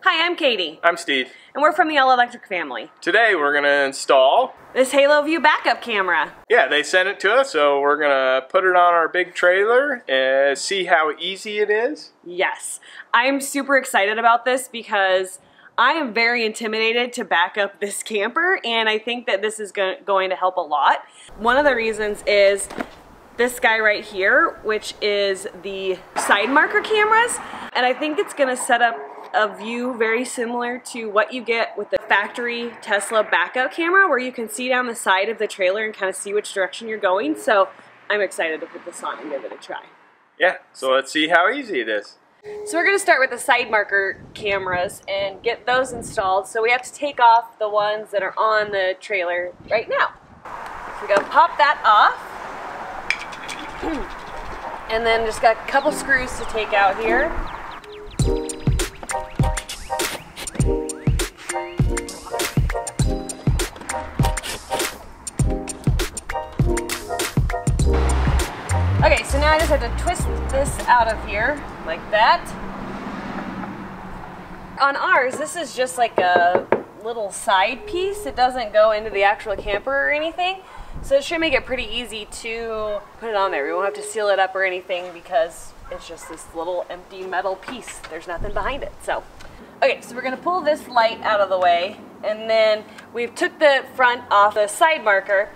Hi, I'm Katie. I'm Steve. And we're from the All Electric family. Today we're going to install this HaloView backup camera. Yeah, they sent it to us, so we're going to put it on our big trailer and see how easy it is. Yes. I'm super excited about this because I am very intimidated to back up this camper, and I think that this is going to help a lot. One of the reasons is this guy right here, which is the side marker cameras, and I think it's going to set up a view very similar to what you get with the factory Tesla backup camera, where you can see down the side of the trailer and kind of see which direction you're going. So I'm excited to put this on and give it a try. Yeah, so let's see how easy it is. So we're going to start with the side marker cameras and get those installed. So we have to take off the ones that are on the trailer right now. So we're going to pop that off. And then just got a couple screws to take out here. Okay, so now I just have to twist this out of here, like that. On ours, this is just like a little side piece. It doesn't go into the actual camper or anything. So it should make it pretty easy to put it on there. We won't have to seal it up or anything because it's just this little empty metal piece. There's nothing behind it. So, okay, so we're gonna pull this light out of the way, and then we've took the front off the side marker,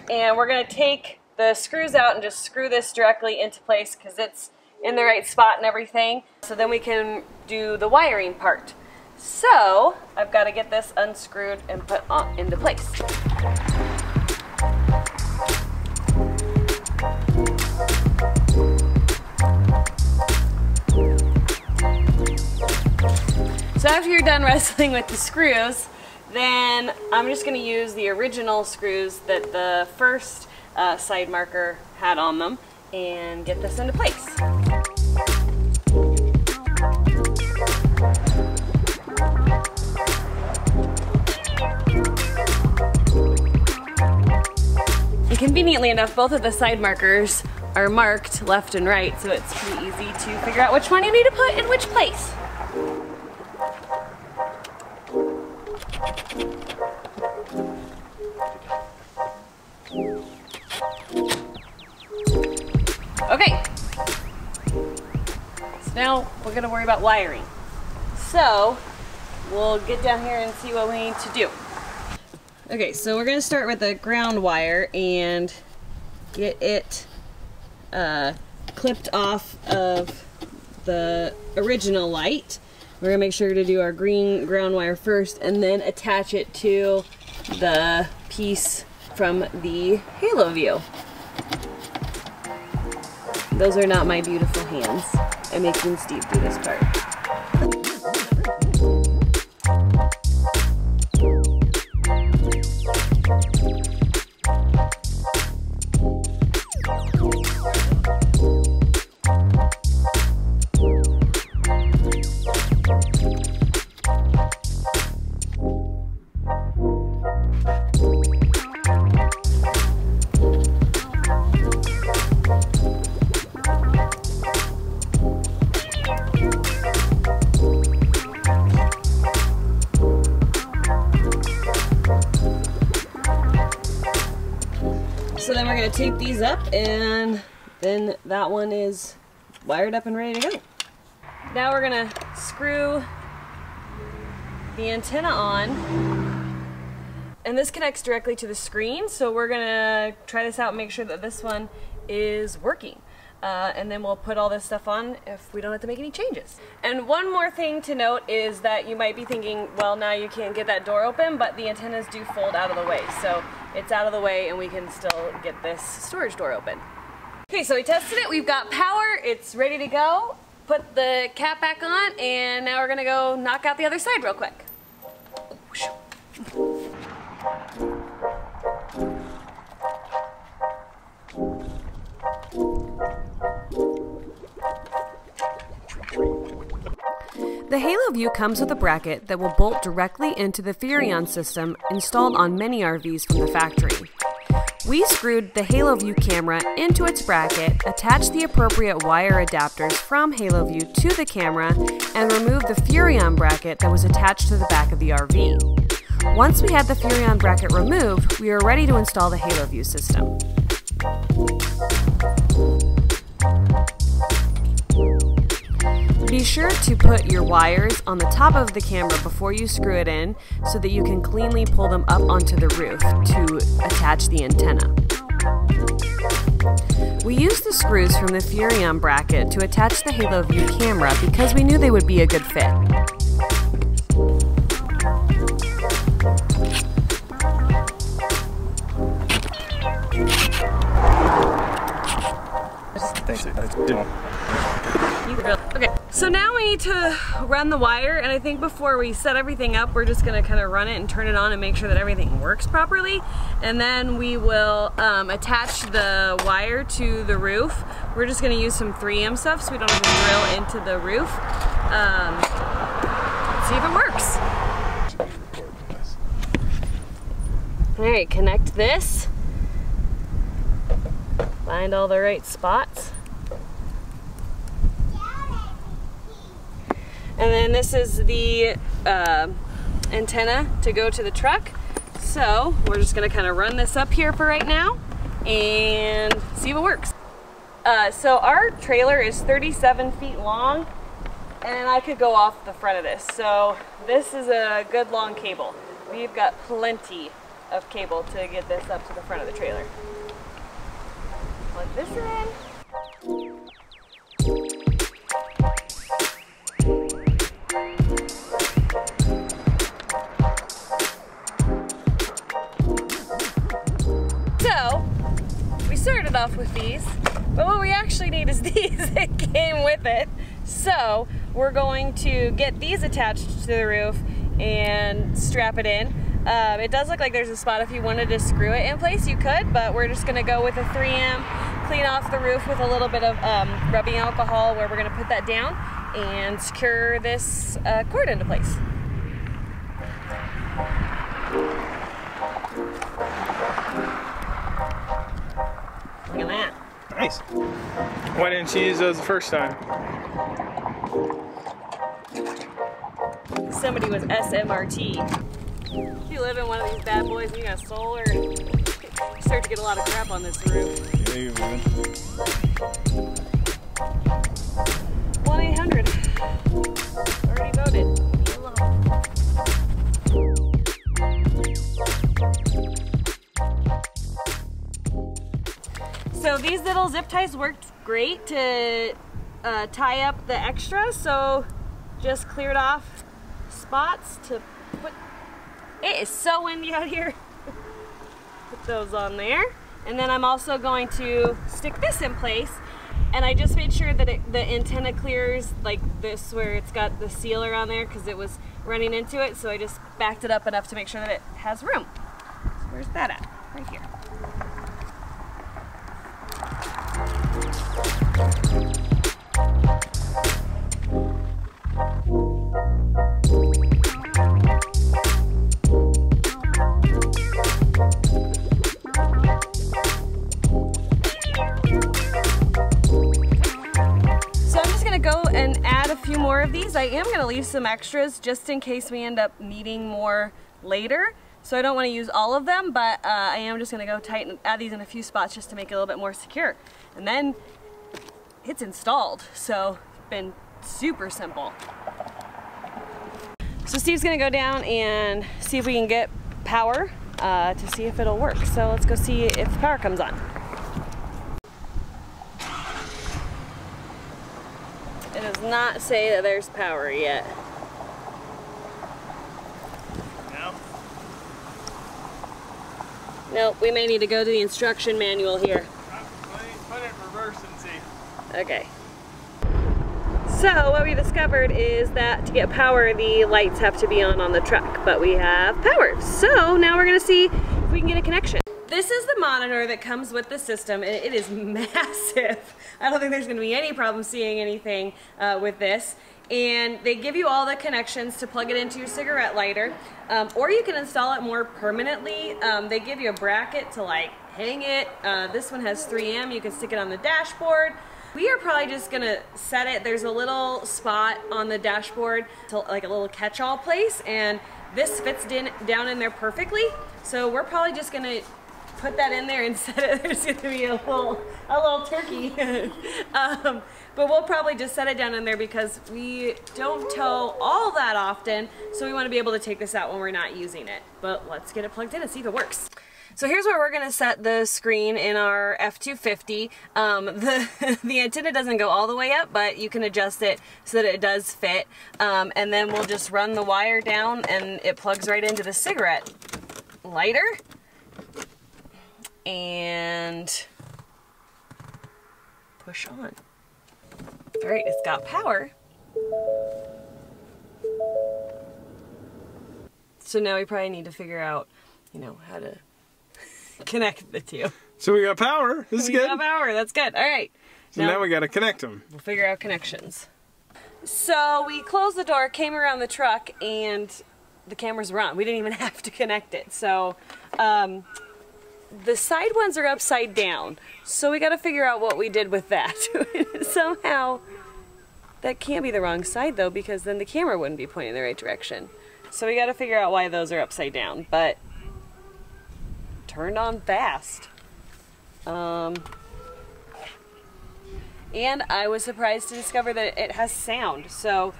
and we're gonna take the screws out and just screw this directly into place because it's in the right spot and everything. So then we can do the wiring part. So I've got to get this unscrewed and put into place. So after you're done wrestling with the screws, then I'm just going to use the original screws that the first side marker had on them and get this into place. And conveniently enough, both of the side markers are marked left and right, so it's pretty easy to figure out which one you need to put in which place. Okay, so now we're going to worry about wiring. So we'll get down here and see what we need to do. Okay, so we're going to start with the ground wire and get it clipped off of the original light. We're going to make sure to do our green ground wire first and then attach it to the piece from the HaloView. Those are not my beautiful hands. I'm making Steve do this part. So then we're going to tape these up, and then that one is wired up and ready to go. Now we're going to screw the antenna on, and this connects directly to the screen, so we're going to try this out and make sure that this one is working. And then we'll put all this stuff on if we don't have to make any changes. And one more thing to note is that you might be thinking, well, now you can't get that door open, but the antennas do fold out of the way. So it's out of the way and we can still get this storage door open. Okay, so we tested it. We've got power. It's ready to go. Put the cap back on, and now we're gonna go knock out the other side real quick. The HaloView comes with a bracket that will bolt directly into the Furrion system installed on many RVs from the factory. We screwed the HaloView camera into its bracket, attached the appropriate wire adapters from HaloView to the camera, and removed the Furrion bracket that was attached to the back of the RV. Once we had the Furrion bracket removed, we were ready to install the HaloView system. Be sure to put your wires on the top of the camera before you screw it in so that you can cleanly pull them up onto the roof to attach the antenna. We used the screws from the Furrion bracket to attach the HaloView camera because we knew they would be a good fit. Okay, so now we need to run the wire, and I think before we set everything up, we're just gonna kind of run it and turn it on and make sure that everything works properly. And then we will attach the wire to the roof. We're just gonna use some 3M stuff so we don't have to drill into the roof. See if it works. All right, connect this. Find all the right spots. And then this is the antenna to go to the truck. So we're just gonna kind of run this up here for right now and see if it works. So our trailer is 37 feet long, and I could go off the front of this. So this is a good long cable. We've got plenty of cable to get this up to the front of the trailer. Plug this in. So, we started off with these, but what we actually need is these that came with it. So, we're going to get these attached to the roof and strap it in. It does look like there's a spot if you wanted to screw it in place, you could, but we're just gonna go with a 3M, clean off the roof with a little bit of rubbing alcohol where we're gonna put that down and secure this cord into place. Look at that. Nice. Why didn't you use those the first time? Somebody was SMRT. If you live in one of these bad boys and you got solar, you start to get a lot of crap on this roof. Yeah, you would. 1-800. Already voted. Leave me alone. So these little zip ties worked great to tie up the extra, so just cleared off spots to put. It is so windy out here. Put those on there. And then I'm also going to stick this in place, and I just made sure that the antenna clears like this where it's got the sealer on there because it was running into it, so I just backed it up enough to make sure that it has room. So where's that at? Right here. More of these. I am going to leave some extras just in case we end up needing more later. So I don't want to use all of them, but I am just going to go add these in a few spots just to make it a little bit more secure. And then it's installed, so it's been super simple. So Steve's going to go down and see if we can get power to see if it'll work. So let's go see if the power comes on. It does not say that there's power yet. No? Nope, we may need to go to the instruction manual here. Put it in reverse and see. Okay. So what we discovered is that to get power, the lights have to be on the truck, but we have power. So now we're gonna see if we can get a connection. This is the monitor that comes with the system, and it is massive. I don't think there's gonna be any problem seeing anything with this. and they give you all the connections to plug it into your cigarette lighter, or you can install it more permanently. They give you a bracket to like hang it. This one has 3M. You can stick it on the dashboard. We are probably just gonna set it. There's a little spot on the dashboard, to, like a little catch-all place, and this fits down in there perfectly. So we're probably just gonna put that in there and set it. There's gonna be a little turkey. But we'll probably just set it down in there because we don't tow all that often, so we want to be able to take this out when we're not using it. But let's get it plugged in and see if it works. So here's where we're going to set the screen in our F250. The antenna doesn't go all the way up, but you can adjust it so that it does fit. And then we'll just run the wire down and it plugs right into the cigarette lighter. And push on. All right, it's got power. So now we probably need to figure out, you know, how to connect the two. So we got power. This is good. We got power. That's good. All right. So now we got to connect them. We'll figure out connections. So we closed the door, came around the truck, and the cameras were on. We didn't even have to connect it. So the side ones are upside down. So we got to figure out what we did with that. Somehow, that can't be the wrong side though, because then the camera wouldn't be pointing in the right direction. So we got to figure out why those are upside down. But turned on fast. And I was surprised to discover that it has sound. So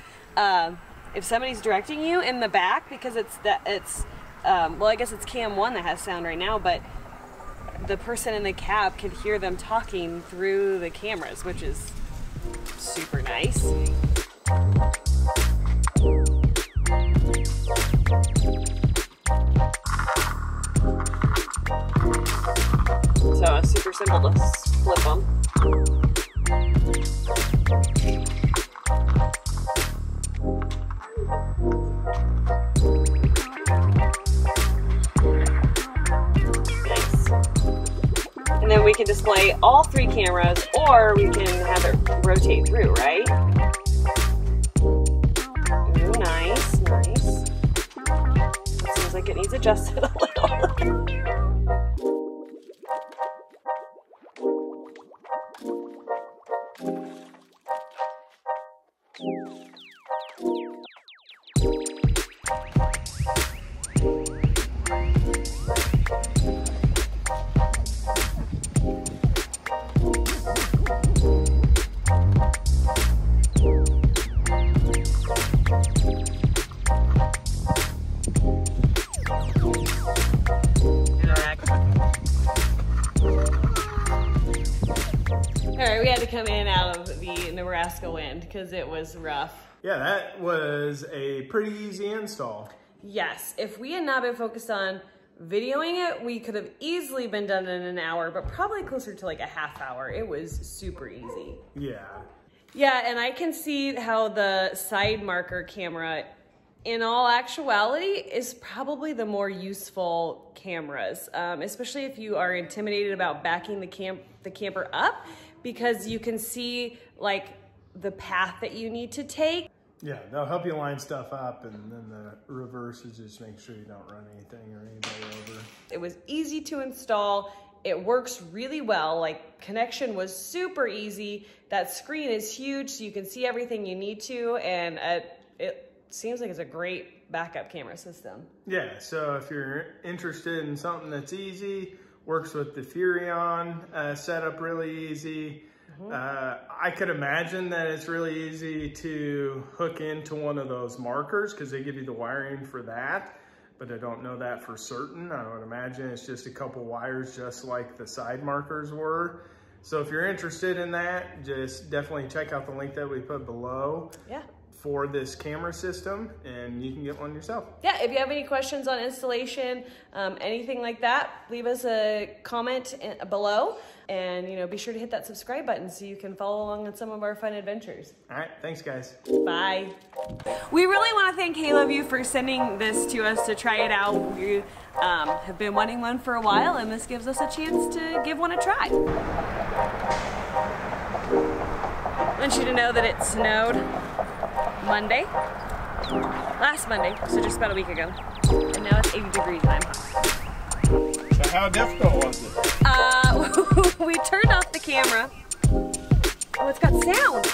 if somebody's directing you in the back, because well, I guess it's cam 1 that has sound right now, but the person in the cab can hear them talking through the cameras, which is super nice. So super simple to flip them. And then we can display all 3 cameras, or we can have it rotate through, right? Ooh, nice, nice. It seems like it needs adjusted a little. Alright, we had to come in and out of the Nebraska wind because it was rough. Yeah, that was a pretty easy install. Yes, if we had not been focused on videoing it, we could have easily been done in an hour, but probably closer to like a half hour. It was super easy. Yeah. Yeah, and I can see how the side marker camera, in all actuality, is probably the more useful cameras, especially if you are intimidated about backing the camper up, because you can see like the path that you need to take. Yeah, they'll help you line stuff up, and then the reverse is just make sure you don't run anything or anybody over. It was easy to install. It works really well. Like, connection was super easy. That screen is huge, so you can see everything you need to, and it seems like it's a great backup camera system. Yeah, so if you're interested in something that's easy, works with the Furrion setup really easy. I could imagine that it's really easy to hook into one of those markers because they give you the wiring for that, but I don't know that for certain. I would imagine it's just a couple wires just like the side markers were. So if you're interested in that, just definitely check out the link that we put below. Yeah. For this camera system, and you can get one yourself. Yeah, if you have any questions on installation, anything like that, leave us a comment below, and be sure to hit that subscribe button so you can follow along on some of our fun adventures. All right, thanks guys. Bye. We really want to thank HaloView for sending this to us to try it out. We have been wanting one for a while, and this gives us a chance to give one a try. I want you to know that it snowed. Monday, last Monday, so just about a week ago. And now it's 80 degrees and I'm hot. So how difficult was it? We turned off the camera. Oh, it's got sound.